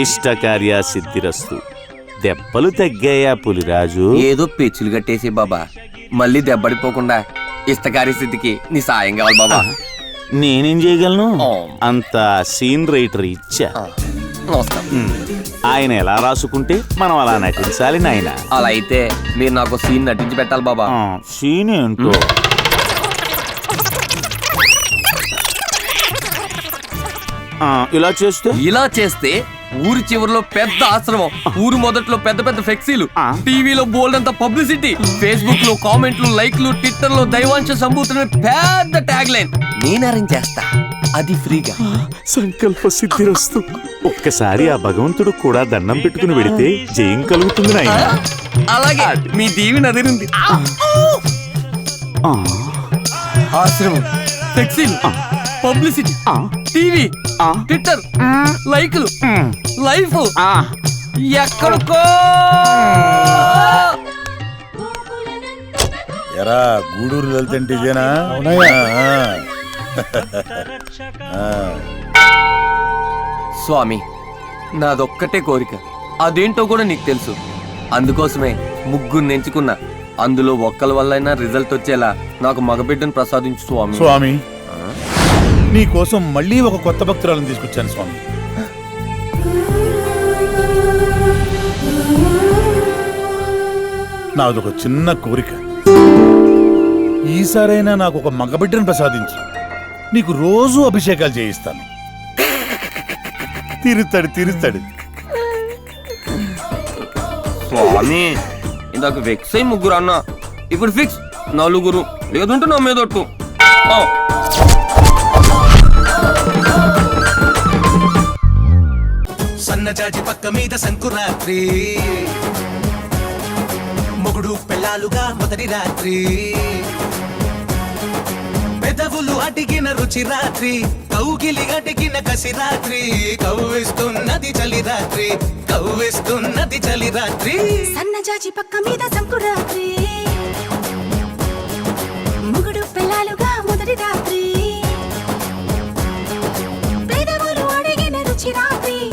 ఇష్టకార్య సిద్ధిరస్తు. దెబ్బలు తగ్గాయా పులిరాజు? ఏదో పెచ్చులు కట్టేసి బాబా, మళ్ళీ దెబ్బడిపోకుండా ఇష్టకార్య సిద్ధికి నీ సాయం కావాలి బాబా. నేనేం చేయగలను? అంత సీన్ రైటర్ ఇచ్చా. ఆయన ఎలా రాసుకుంటే మనం అలా నటించాలి నాయన. అలా అయితే మీరు నాకు సీన్ నటించి పెట్టాలి బాబా. సీన్ ఏంటో? ఇలా చేస్తే ఊరి చివరిలో పెద్ద ఆశ్రమం, ఊరు మొదట్లో పెద్ద పెద్ద ఫ్లెక్సీలు, టీవీలో బోల్డ్ అంత పబ్లిసిటీ, ఫేస్బుక్ లో కామెంట్లు, లైక్లు, ట్విట్టర్ లో దైవాంశ సంభూతున్న పెద్ద ట్యాగ్ లైన్ నేను అరేంజ్ చేస్తా, అది ఫ్రీగా. సంకల్ప సిద్ధిరస్తు. ఒక్కసారి ఆ భగవంతుడు కూడా దండం పెట్టుకుని వెడితే జయం కలుగుతుంది నాయన. అలాగే మీ దీవి నదిరింది. ఆశ్రమం, ఫ్లెక్సీలు, పబ్లిసిటీ, టీవీ, ట్విట్టర్, లైక్లు, లైఫ్ ఎక్కడికో. ఎరా గూడూరు వెళ్తుంటే ఇదేనా? స్వామి, నాదొక్కటే కోరిక, అదేంటో కూడా నీకు తెలుసు. అందుకోసమే ముగ్గురు ఎంచుకున్నా. అందులో ఒక్కల వల్లైనా రిజల్ట్ వచ్చేలా నాకు మగబిడ్డను ప్రసాదించు స్వామి. స్వామి, నీ కోసం మళ్ళీ ఒక కొత్త భక్తురాలను తీసుకొచ్చాను స్వామి. నాదొక చిన్న కోరిక, ఈసారైనా నాకు ఒక మగబిడ్డను ప్రసాదించు. నీకు రోజు అభిషేకాలు చేయిస్తాను. తీరుస్తాడు. స్వామి, ఇందాక వెక్స్ అయి ముగ్గురు అన్నా, ఇప్పుడు ఫిక్స్ 4, లేదంటే నా మీదొట్టు. సన్నజాజి పక్క మీద సంకురాత్రి, మొగుడు పెళ్ళాలుగా మొదటి రాత్రి, పెదవులు అడిగిన రుచి రాత్రి, కౌగిలి అడిగిన కసి రాత్రి, కవ్విస్తున్నది చలి రాత్రి, కవ్విస్తున్నది చలి రాత్రి. సన్నజాజి పక్క మీద సంకురాత్రి,